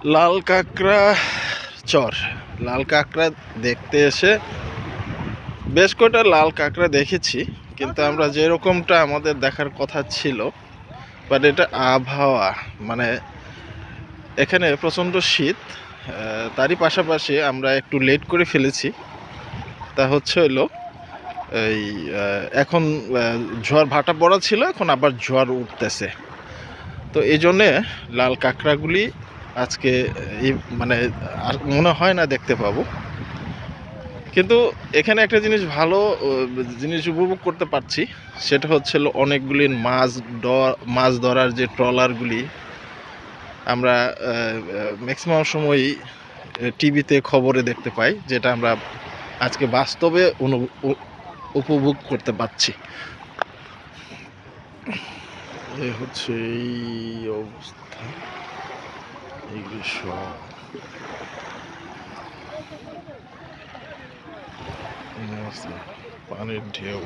লাল কাঁকড়া চর। লাল কাঁকড়া দেখতে এসে বেশ কয়টা লাল কাঁকড়া দেখেছি, কিন্তু আমরা যেরকমটা আমাদের দেখার কথা ছিল, বাট এটা আবহাওয়া মানে এখানে প্রচণ্ড শীত। তারই পাশাপাশি আমরা একটু লেট করে ফেলেছি। তা হচ্ছে হলো এই এখন ঝড় ভাটা পড়া ছিল, এখন আবার ঝড় উঠতেছে। তো এই জন্যে লাল কাঁকড়াগুলি আজকে এই মানে আর মনে হয় না দেখতে পাবো। কিন্তু এখানে একটা জিনিস ভালো জিনিস উপভোগ করতে পারছি, সেটা হচ্ছে অনেকগুলি মাছ ধরার যে ট্রলারগুলি আমরা ম্যাক্সিমাম সময়ই টিভিতে খবরে দেখতে পাই, যেটা আমরা আজকে বাস্তবে উপভোগ করতে পারছি। এই হচ্ছে এই অবস্থা, এইগুলি সব পানির ঢেউ।